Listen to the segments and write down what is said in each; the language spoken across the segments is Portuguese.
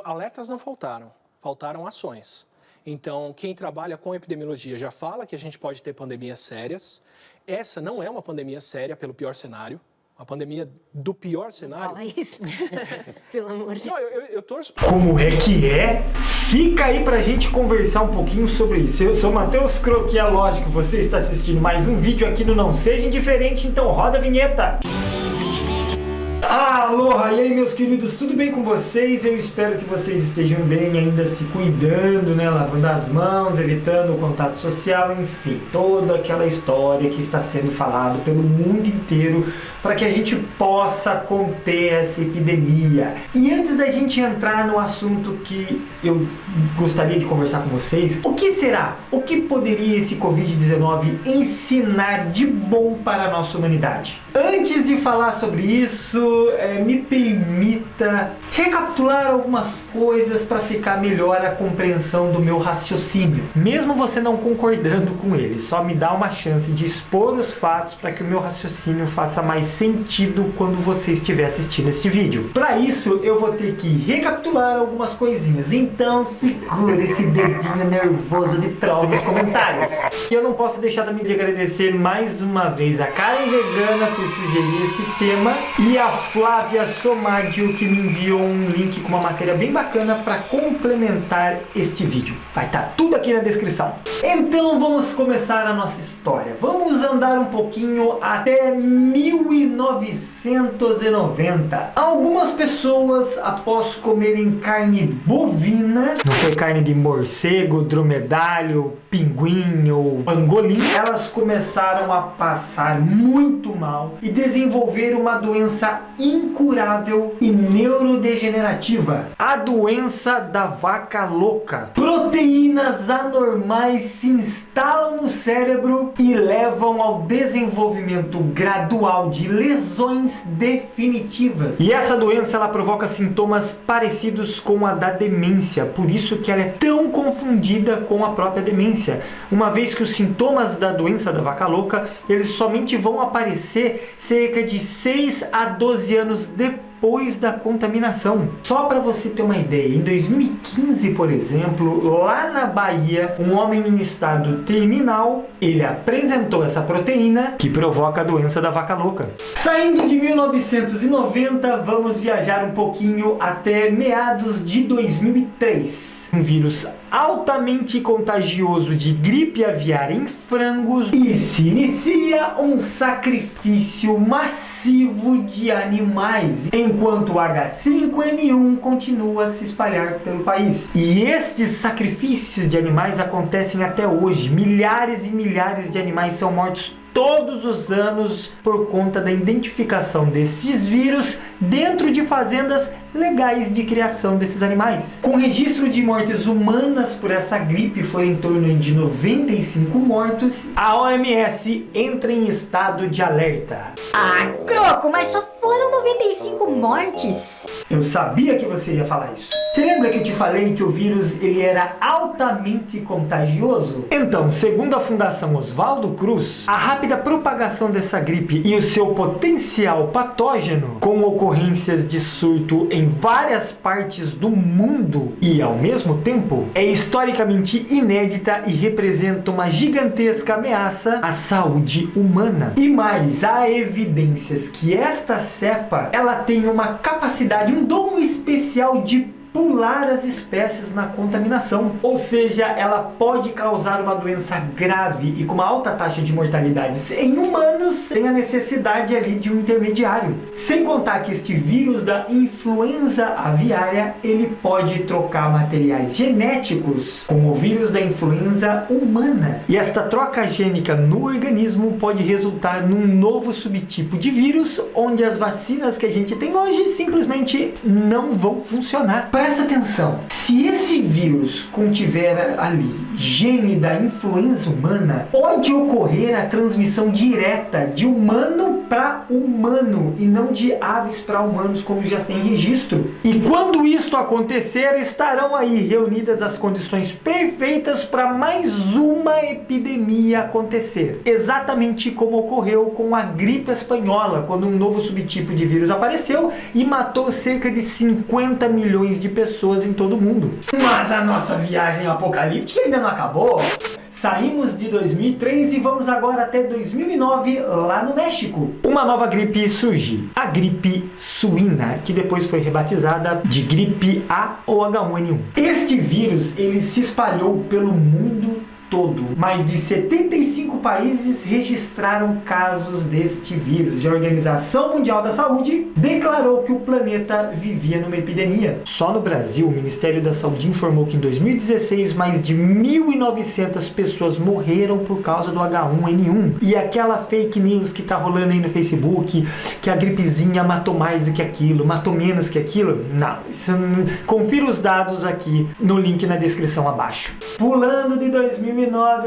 Alertas não faltaram, faltaram ações. Então, quem trabalha com epidemiologia já fala que a gente pode ter pandemias sérias. Essa não é uma pandemia séria pelo pior cenário. A pandemia do pior cenário... Fala isso. Pelo amor de Deus. Não, eu torço... Como é que é? Fica aí pra gente conversar um pouquinho sobre isso. Eu sou Matheus Croque, é lógico, você está assistindo mais um vídeo aqui no Não Seja Indiferente, então roda a vinheta. Aloha! E aí, meus queridos, tudo bem com vocês? Eu espero que vocês estejam bem, ainda se cuidando, né? Lavando as mãos, evitando o contato social, enfim, toda aquela história que está sendo falada pelo mundo inteiro para que a gente possa conter essa epidemia. E antes da gente entrar no assunto que eu gostaria de conversar com vocês, o que será? O que poderia esse Covid-19 ensinar de bom para a nossa humanidade? Antes de falar sobre isso, me permita recapitular algumas coisas para ficar melhor a compreensão do meu raciocínio. Mesmo você não concordando com ele, só me dá uma chance de expor os fatos para que o meu raciocínio faça mais sentido quando você estiver assistindo este vídeo. Para isso, eu vou ter que recapitular algumas coisinhas. Então, segura esse dedinho nervoso de troll nos comentários. E eu não posso deixar também de agradecer mais uma vez a Karen Vegana por sugerir esse tema e a Flávia Somadio, que me enviou um link com uma matéria bem bacana para complementar este vídeo. Vai estar tudo aqui na descrição. Então vamos começar a nossa história. Vamos andar um pouquinho até 1990. Algumas pessoas, após comerem carne bovina, não foi carne de morcego, dromedário, pinguim ou pangolim, elas começaram a passar muito mal e desenvolver uma doença incurável e neurodegenerativa, a doença da vaca louca. Proteínas anormais se instalam no cérebro e levam ao desenvolvimento gradual de lesões definitivas. E essa doença ela provoca sintomas parecidos com a da demência, por isso que ela é tão confundida com a própria demência, uma vez que os sintomas da doença da vaca louca, eles somente vão aparecer cerca de 6 a 12 anos depois da contaminação. Só para você ter uma ideia, em 2015, por exemplo, lá na Bahia, um homem em estado terminal, ele apresentou essa proteína que provoca a doença da vaca louca. Saindo de 1990, vamos viajar um pouquinho até meados de 2003. Um vírus altamente contagioso de gripe aviária em frangos e se inicia um sacrifício massivo de animais, enquanto o H5N1 continua a se espalhar pelo país. E estes sacrifícios de animais acontecem até hoje. Milhares e milhares de animais são mortos todos os anos por conta da identificação desses vírus dentro de fazendas legais de criação desses animais. Com registro de mortes humanas por essa gripe foi em torno de 95 mortos, a OMS entra em estado de alerta. Ah, Croco, mas só foram 95 mortes? Eu sabia que você ia falar isso. Você lembra que eu te falei que o vírus ele era altamente contagioso? Então, segundo a Fundação Oswaldo Cruz, a rápida propagação dessa gripe e o seu potencial patógeno, com ocorrências de surto em várias partes do mundo e ao mesmo tempo, é historicamente inédita e representa uma gigantesca ameaça à saúde humana. E mais, há evidências que esta cepa, ela tem uma capacidade, um dom especial de pular as espécies na contaminação, ou seja, ela pode causar uma doença grave e com uma alta taxa de mortalidade em humanos sem a necessidade ali de um intermediário. Sem contar que este vírus da influenza aviária, ele pode trocar materiais genéticos com o vírus da influenza humana. E esta troca gênica no organismo pode resultar num novo subtipo de vírus, onde as vacinas que a gente tem hoje simplesmente não vão funcionar. Presta atenção, se esse vírus contiver ali gene da influenza humana, pode ocorrer a transmissão direta de humano para humano e não de aves para humanos, como já tem registro. E quando isto acontecer, estarão aí reunidas as condições perfeitas para mais uma epidemia acontecer. Exatamente como ocorreu com a gripe espanhola, quando um novo subtipo de vírus apareceu e matou cerca de 50 milhões de pessoas em todo o mundo. Mas a nossa viagem apocalíptica ainda não acabou. Saímos de 2003 e vamos agora até 2009 lá no México. Uma nova gripe surge, a gripe suína, que depois foi rebatizada de gripe A ou H1N1. Este vírus ele se espalhou pelo mundo todo. Mais de 75 países registraram casos deste vírus e a Organização Mundial da Saúde declarou que o planeta vivia numa epidemia. Só no Brasil, o Ministério da Saúde informou que em 2016 mais de 1.900 pessoas morreram por causa do H1N1. E aquela fake news que tá rolando aí no Facebook, que a gripezinha matou mais do que aquilo, matou menos que aquilo, não. Confira os dados aqui no link na descrição abaixo. Pulando de 2009,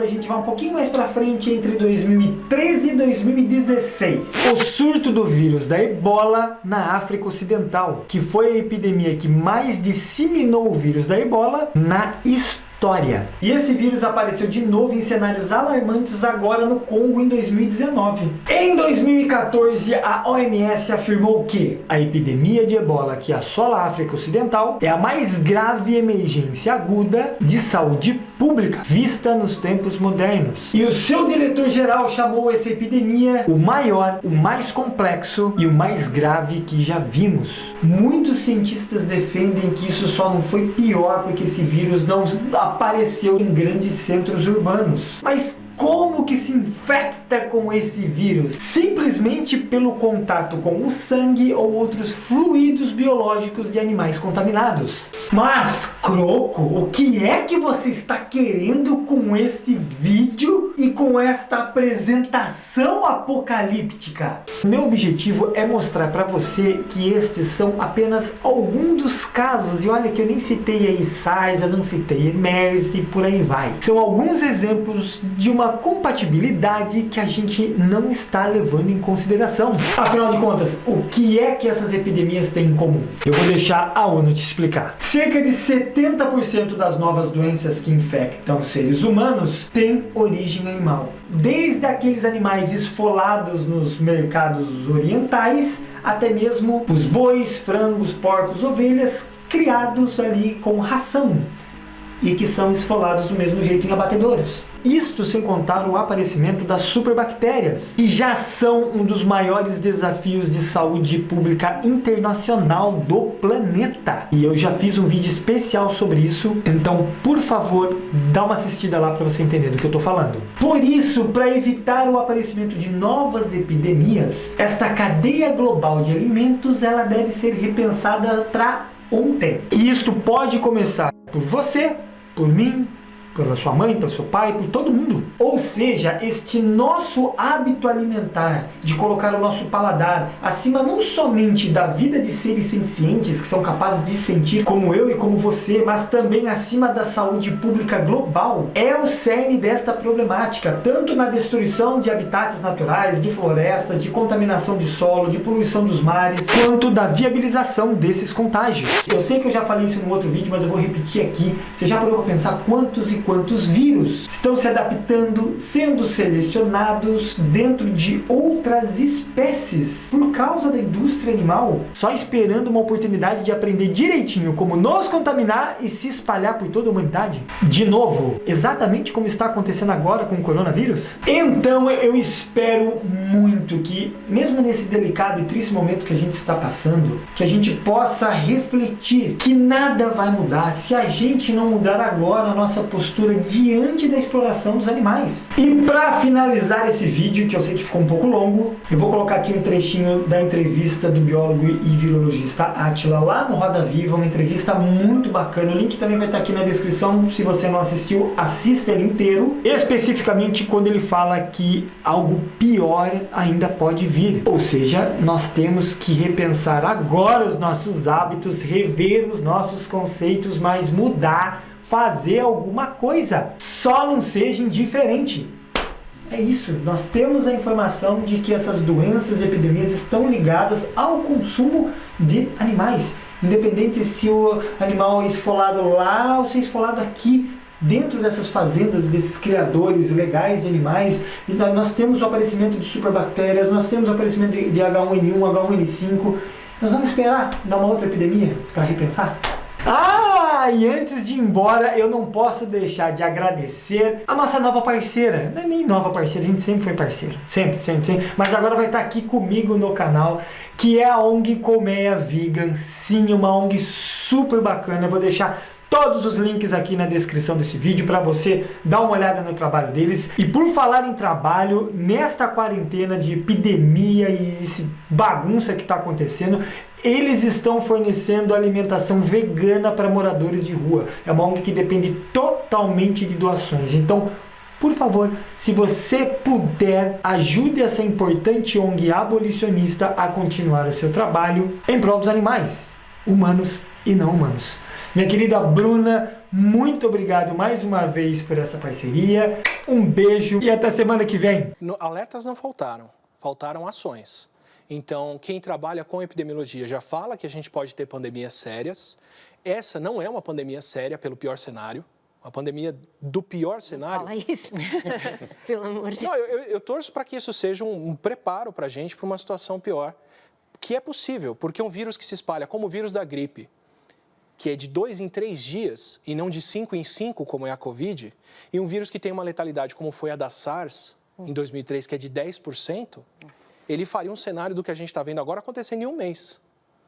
a gente vai um pouquinho mais pra frente, entre 2013 e 2016. O surto do vírus da ebola na África Ocidental, que foi a epidemia que mais disseminou o vírus da ebola na história. E esse vírus apareceu de novo em cenários alarmantes agora no Congo em 2019. Em 2014, a OMS afirmou que a epidemia de ebola que assola a África Ocidental é a mais grave emergência aguda de saúde pública vista nos tempos modernos. E o seu diretor-geral chamou essa epidemia o maior, o mais complexo e o mais grave que já vimos. Muitos cientistas defendem que isso só não foi pior porque esse vírus não apareceu em grandes centros urbanos. Mas como que se infecta com esse vírus? Simplesmente pelo contato com o sangue ou outros fluidos biológicos de animais contaminados. Mas, Croco, o que é que você está querendo com esse vídeo e com esta apresentação apocalíptica? Meu objetivo é mostrar para você que estes são apenas alguns dos casos, e olha que eu nem citei aí SARS, eu não citei MERS e por aí vai. São alguns exemplos de uma compatibilidade que a gente não está levando em consideração. Afinal de contas, o que é que essas epidemias têm em comum? Eu vou deixar a ONU te explicar. Cerca de 70% das novas doenças que infectam seres humanos têm origem animal. Desde aqueles animais esfolados nos mercados orientais, até mesmo os bois, frangos, porcos, ovelhas, criados ali com ração e que são esfolados do mesmo jeito em abatedouros. Isto sem contar o aparecimento das superbactérias, que já são um dos maiores desafios de saúde pública internacional do planeta. E eu já fiz um vídeo especial sobre isso, então por favor, dá uma assistida lá para você entender do que eu estou falando. Por isso, para evitar o aparecimento de novas epidemias, esta cadeia global de alimentos ela deve ser repensada para ontem. E isto pode começar por você, por mim, pela sua mãe, pelo seu pai, por todo mundo. Ou seja, este nosso hábito alimentar de colocar o nosso paladar acima não somente da vida de seres sencientes que são capazes de sentir como eu e como você, mas também acima da saúde pública global, é o cerne desta problemática, tanto na destruição de habitats naturais, de florestas, de contaminação de solo, de poluição dos mares, quanto da viabilização desses contágios. Eu sei que eu já falei isso no outro vídeo, mas eu vou repetir aqui. Você já parou para pensar quantos e quantos vírus estão se adaptando, sendo selecionados dentro de outras espécies por causa da indústria animal, só esperando uma oportunidade de aprender direitinho como nos contaminar e se espalhar por toda a humanidade? De novo, exatamente como está acontecendo agora com o coronavírus? Então eu espero muito que, mesmo nesse delicado e triste momento que a gente está passando, que a gente possa refletir que nada vai mudar se a gente não mudar agora a nossa postura diante da exploração dos animais. E para finalizar esse vídeo, que eu sei que ficou um pouco longo, eu vou colocar aqui um trechinho da entrevista do biólogo e virologista Átila lá no Roda Viva, uma entrevista muito bacana. O link também vai estar aqui na descrição. Se você não assistiu, assista ele inteiro, especificamente quando ele fala que algo pior ainda pode vir. Ou seja, nós temos que repensar agora os nossos hábitos, rever os nossos conceitos, mas mudar, fazer alguma coisa, só não seja indiferente. É isso, nós temos a informação de que essas doenças e epidemias estão ligadas ao consumo de animais, independente se o animal é esfolado lá ou se é esfolado aqui, dentro dessas fazendas, desses criadores legais de animais. Nós temos o aparecimento de superbactérias, nós temos o aparecimento de H1N1, H1N5, nós vamos esperar dar uma outra epidemia para repensar? E antes de ir embora, eu não posso deixar de agradecer a nossa nova parceira. Não é nem nova parceira, a gente sempre foi parceiro. Sempre. Mas agora vai estar aqui comigo no canal, que é a ONG Colmeia Vegan. Sim, uma ONG super bacana. Eu vou deixar todos os links aqui na descrição desse vídeo para você dar uma olhada no trabalho deles. E por falar em trabalho, nesta quarentena de epidemia e esse bagunça que está acontecendo, eles estão fornecendo alimentação vegana para moradores de rua. É uma ONG que depende totalmente de doações. Então, por favor, se você puder, ajude essa importante ONG abolicionista a continuar o seu trabalho em prol dos animais, humanos e não humanos. Minha querida Bruna, muito obrigado mais uma vez por essa parceria. Um beijo e até semana que vem. Alertas não faltaram, faltaram ações. Então, quem trabalha com epidemiologia já fala que a gente pode ter pandemias sérias. Essa não é uma pandemia séria pelo pior cenário. A pandemia do pior cenário... Fala isso, pelo amor de Deus. Não, eu torço para que isso seja um preparo para a gente para uma situação pior, que é possível, porque um vírus que se espalha como o vírus da gripe, que é de 2 em 3 dias e não de 5 em 5, como é a Covid, e um vírus que tem uma letalidade como foi a da SARS, em 2003, que é de 10%, ele faria um cenário do que a gente está vendo agora acontecendo em um mês,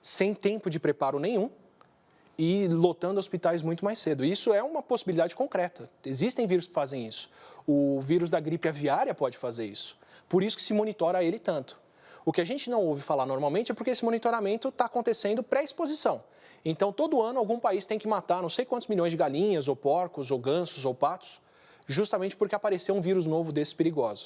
sem tempo de preparo nenhum e lotando hospitais muito mais cedo. Isso é uma possibilidade concreta. Existem vírus que fazem isso. O vírus da gripe aviária pode fazer isso. Por isso que se monitora ele tanto. O que a gente não ouve falar normalmente é porque esse monitoramento está acontecendo pré-exposição. Então, todo ano, algum país tem que matar não sei quantos milhões de galinhas, ou porcos, ou gansos, ou patos, justamente porque apareceu um vírus novo desses perigosos.